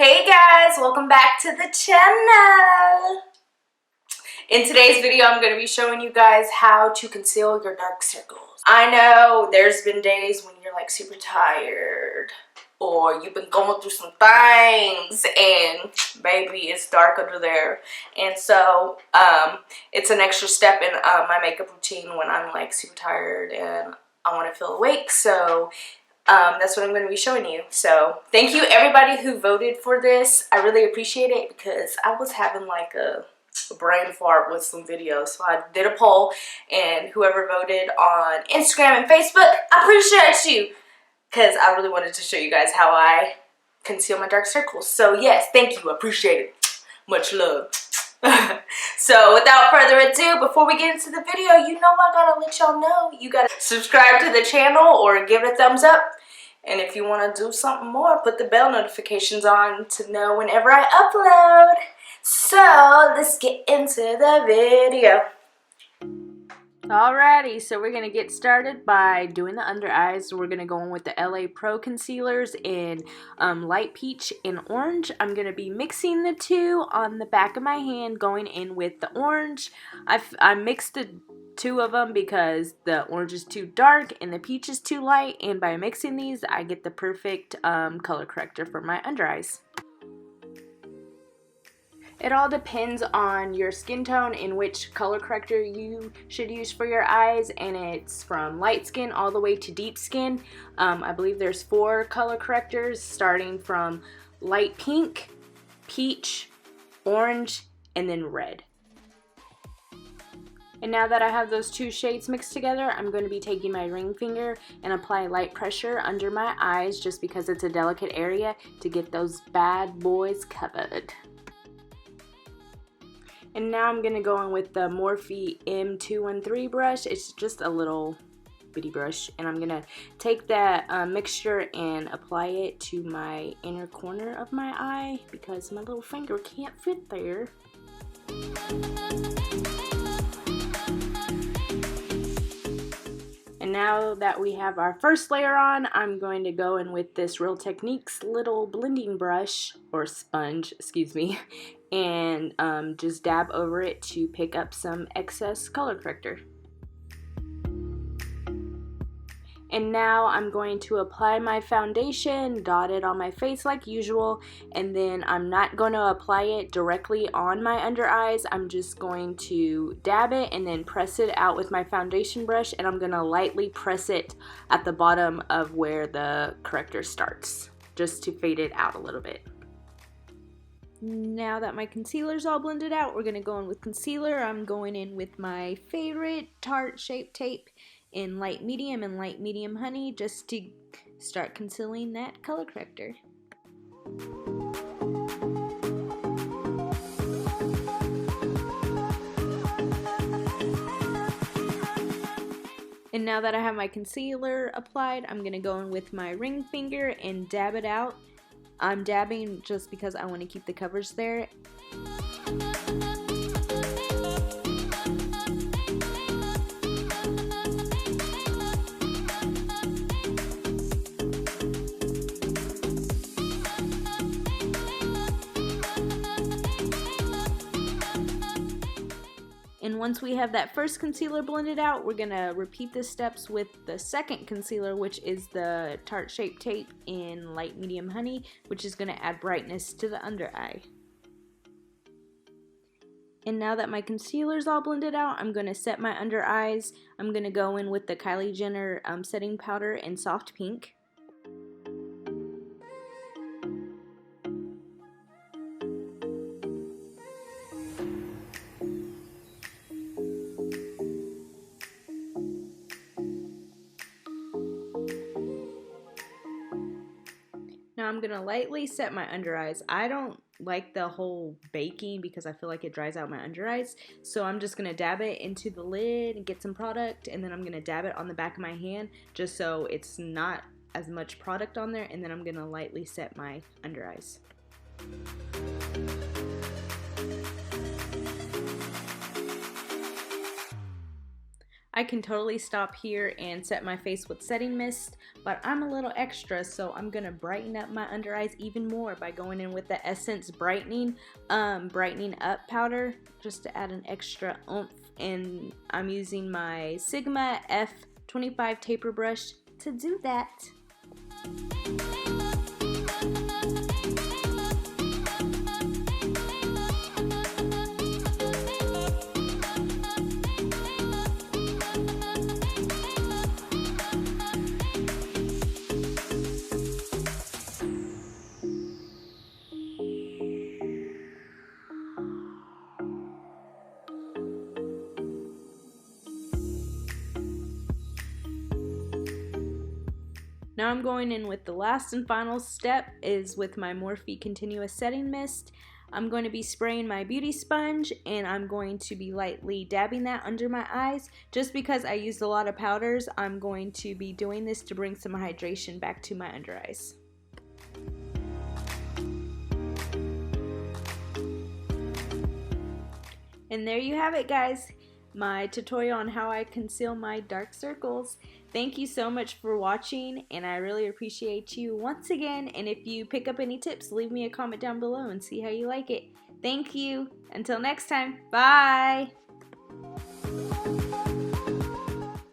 Hey guys, welcome back to the channel. In today's video, I'm going to be showing you guys how to conceal your dark circles. I know there's been days when you're like super tired or you've been going through some things and baby, it's dark under there. And so it's an extra step in my makeup routine when I'm like super tired and I want to feel awake. So that's what I'm going to be showing you. So thank you everybody who voted for this. I really appreciate it because I was having like a brain fart with some videos. So I did a poll and whoever voted on Instagram and Facebook, I appreciate you because I really wanted to show you guys how I conceal my dark circles. So yes, thank you. I appreciate it. Much love. So without further ado, before we get into the video, you know I gotta let y'all know you gotta subscribe to the channel or give it a thumbs up, and if you want to do something more, put the bell notifications on to know whenever I upload. So let's get into the video. Alrighty, so we're gonna get started by doing the under eyes. We're gonna go in with the LA Pro concealers in light peach and orange. I'm gonna be mixing the two on the back of my hand, going in with the orange. I mixed the two of them because the orange is too dark and the peach is too light, and by mixing these I get the perfect color corrector for my under eyes. It all depends on your skin tone and which color corrector you should use for your eyes, and it's from light skin all the way to deep skin. I believe there's 4 color correctors starting from light pink, peach, orange, and then red. And now that I have those 2 shades mixed together, I'm going to be taking my ring finger and apply light pressure under my eyes just because it's a delicate area to get those bad boys covered. And now I'm going to go in with the Morphe M213 brush. It's just a little bitty brush. And I'm going to take that mixture and apply it to my inner corner of my eye because my little finger can't fit there. And now that we have our first layer on, I'm going to go in with this Real Techniques little blending brush, or sponge, excuse me, and just dab over it to pick up some excess color corrector. And now I'm going to apply my foundation, dot it on my face like usual, and then I'm not going to apply it directly on my under eyes. I'm just going to dab it and then press it out with my foundation brush, and I'm going to lightly press it at the bottom of where the corrector starts, just to fade it out a little bit. Now that my concealer's all blended out, we're going to go in with concealer. I'm going in with my favorite Tarte Shape Tape in light medium and light medium honey just to start concealing that color corrector. And now that I have my concealer applied, I'm going to go in with my ring finger and dab it out. I'm dabbing just because I want to keep the coverage there. And once we have that first concealer blended out, we're going to repeat the steps with the second concealer, which is the Tarte Shape Tape in light medium honey, which is going to add brightness to the under eye. And now that my concealer's all blended out, I'm going to set my under eyes. I'm going to go in with the Kylie Jenner setting powder in soft pink. Now I'm going to lightly set my under eyes. I don't like the whole baking because I feel like it dries out my under eyes. So I'm just going to dab it into the lid and get some product, and then I'm going to dab it on the back of my hand just so it's not as much product on there, and then I'm going to lightly set my under eyes. I can totally stop here and set my face with setting mist, but I'm a little extra, so I'm gonna brighten up my under eyes even more by going in with the Essence brightening up powder just to add an extra oomph. And I'm using my Sigma F25 taper brush to do that. Now I'm going in with the last and final step is with my Morphe Continuous Setting Mist. I'm going to be spraying my beauty sponge and I'm going to be lightly dabbing that under my eyes. Just because I used a lot of powders, I'm going to be doing this to bring some hydration back to my under eyes. And there you have it, guys. My tutorial on how I conceal my dark circles. Thank you so much for watching, and I really appreciate you once again. And if you pick up any tips, leave me a comment down below and see how you like it. Thank you. Until next time, bye.